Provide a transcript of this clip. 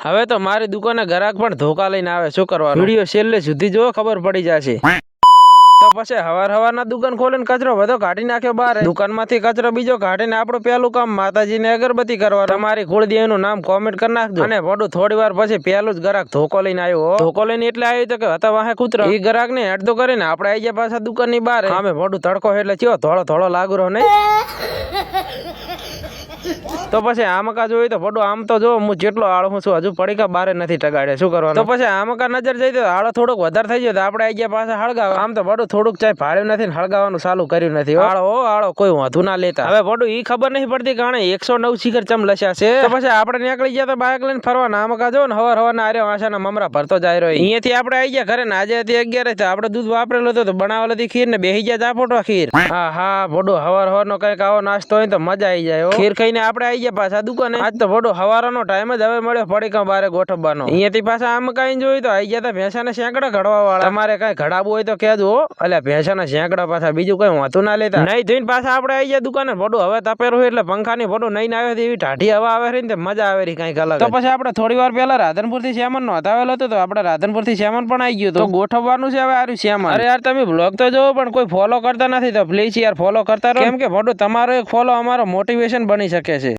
હવે તો મારી દુકાને ગ્રાહક પણ ધોકા લઈને આવે, શું કરવાનું? વિડીયો છેલ્લે સુધી જો ખબર પડી જશે. તો પછી હવારના દુકાન ખોલીને કચરો બધો કાઢી નાખ્યો બહાર. દુકાનમાંથી કચરો બીજો કાઢીને આપણું પેલું કામ માતાજીને અગરબત્તી કરવાનું. તમારી કુળદેવીનું નામ કોમેન્ટ કરી નાખજો. અને મોઢું થોડી વાર પછી પેલું જ ગ્રાહક ધોકો લઈને આવ્યો. ધોકો લઈને એટલે આવ્યો તો કે હતા વાહે કૂતરો. એ ગ્રાહક ને હેડ તો કરીને આપણે આવી ગયા પાછા દુકાન ની બહાર. અમે મોઢું તડકો એટલે ચિયો થોડો લાગુ રહ્યો નહીં. તો પછી આમકા જોઈ તો પડું આમ તો જો હું જેટલો આળો છું હજુ પડીકા બારે નથી ટગાડે, શું કરવાનું? તો પછી આમકા નજર જઈ તો આળો થોડોક વધારે થઈ ગયો તો આપણે આવી ગયા પાછા હળગાવા. આમ તો પડું થોડુંક ચાય ફાળ્યું નથી ને હળગાવાનું ચાલુ કર્યું નથી. આળો કોઈ વાંધું ના લેતા. હવે પડું ઈ ખબર નહીં પડતી કારણ 109 શિખર ચમ લસ્યા છે. તો પછી આપણે નીકળી ગયા તો બાઇક લઈને ફરવાના. આમકા જો ને હવારના આર્યો આશાના મમરા ભરતો જાય રહ્યો. અહીંયાથી આપણે આવી ગયા ઘરે ને આજે હતી 11 આપણે દૂધ વાપરેલું હતું તો બનાવેલી ખીર ને બેહી ગયા ચાપોટો ખીર. હા પડું હવારનો કઈક આવો નાસ્તો હોય તો મજા આવી જાય. ખીર ખાઈને આપણે આવી ગયા પાછા દુકાને. આજ તો પડું હવારનો ટાઈમ જ હવે મળ્યો પડીકા બારે ગોઠવવાનો. અહીંયાથી પાછા આમ કઈ જોયું તો આવી ગયા તા ભેંસાના શેંકડા ઘડવા વાળા. તમારે કઈ ઘડાવવું હોય તો કહેજો. એટલે ભેંસાના શેંકડા પાછા બીજું કઈ વાતું ના લેતા. નહીં ધોઈને પાછા આપણે આવી ગયા દુકાને. પડું હવે તપેરું એટલે પંખાની પડું નહીં આવે એવી ટાઢી હવા આવે ને મજા આવે કઈક અલગ. તો પછી આપણે થોડી વાર પહેલા રાધનપુર થી શ્યામન નો હતાવેલો હતો તો આપણે રાધનપુર થી શ્યામન પણ આવી ગયું તો ગોઠવવાનું છે હવે આર્યું શ્યામન. અરે યાર તમે બ્લોગ તો જોવો પણ કોઈ ફોલો કરતા નથી તો પ્લીઝ યાર ફોલો કરતા રહો. કેમ કે પડું તમારો એક ફોલો અમારો મોટિવેશન બની શકે છે.